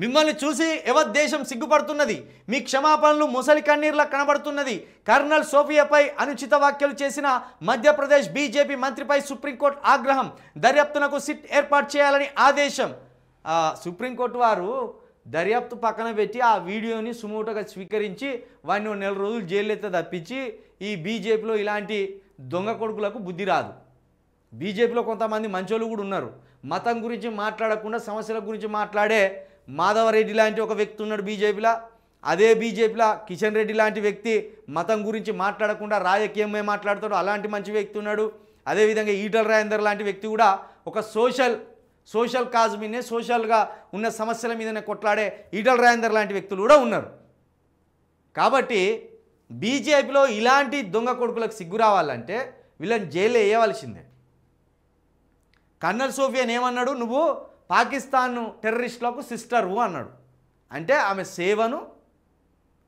మిమ్మల్ని చూసి యావత్ దేశం సిగ్గుపడుతున్నది. మీ క్షమాపణలు ముసలి కన్నీర్లా కనబడుతున్నది. కర్నల్ సోఫియాపై అనుచిత వ్యాఖ్యలు చేసిన మధ్యప్రదేశ్ బీజేపీ మంత్రిపై సుప్రీంకోర్టు ఆగ్రహం. దర్యాప్తునకు సిట్ ఏర్పాటు చేయాలని ఆదేశం. సుప్రీంకోర్టు వారు దర్యాప్తు పక్కన పెట్టి ఆ వీడియోని సుమోటోగా స్వీకరించి వాడిని 4 రోజులు జైలు ఎత్తే తప్పించి ఈ బీజేపీలో ఇలాంటి దొంగ కొడుకులకు బుద్ధి రాదు. బీజేపీలో కొంతమంది మంచోళ్ళు కూడా ఉన్నారు. మతం గురించి మాట్లాడకుండా సమస్యల గురించి మాట్లాడే మాధవరెడ్డి లాంటి ఒక వ్యక్తి ఉన్నాడు బీజేపీలో. అదే బీజేపీలో కిషన్ రెడ్డి లాంటి వ్యక్తి మతం గురించి మాట్లాడకుండా రాజకీయమే మాట్లాడతాడు, అలాంటి మంచి వ్యక్తి ఉన్నాడు. అదేవిధంగా ఈటల రాజేందర్ లాంటి వ్యక్తి కూడా ఒక సోషల్ కాజ్ మీదనే సోషల్గా ఉన్న సమస్యల మీదనే కొట్లాడే ఈటల రాజేందర్ లాంటి వ్యక్తులు కూడా ఉన్నారు. కాబట్టి బీజేపీలో ఇలాంటి దొంగ కొడుకులకు సిగ్గు రావాలంటే వీళ్ళని జైల్లో వేయవలసిందే. కర్నల్ సోఫియాని ఏమన్నాడు, నువ్వు పాకిస్తాన్ టెర్రరిస్టులకు సిస్టరు అన్నాడు. అంటే ఆమె సేవను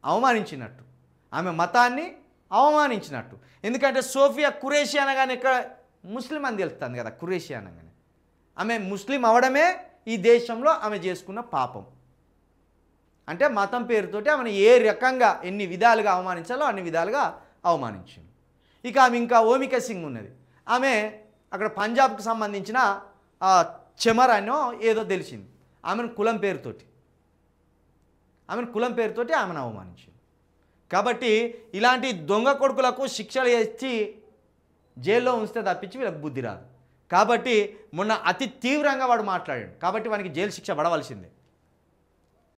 అవమానించినట్టు, ఆమె మతాన్ని అవమానించినట్టు. ఎందుకంటే సోఫియా కురేషి అనగానే ఇక్కడ ముస్లిం అని తెలుస్తుంది కదా. కురేషి అనగానే ఆమె ముస్లిం అవడమే ఈ దేశంలో ఆమె చేసుకున్న పాపం. అంటే మతం పేరుతోటి ఆమెను ఏ రకంగా ఎన్ని విధాలుగా అవమానించాలో అన్ని విధాలుగా అవమానించింది. ఇక ఆమె ఇంకా ఓమిక సింగ్ ఉన్నది. ఆమె అక్కడ పంజాబ్కు సంబంధించిన చెమర్ అనో ఏదో తెలిసింది. ఆమెను కులం పేరుతోటి ఆమెను అవమానించింది. కాబట్టి ఇలాంటి దొంగ కొడుకులకు శిక్షలు ఇచ్చి జైల్లో ఉంచితే తప్పించి వీళ్ళకి బుద్ధి రాదు. కాబట్టి మొన్న అతి తీవ్రంగా వాడు మాట్లాడాడు. కాబట్టి వానికి జైలు శిక్ష పడవలసిందే.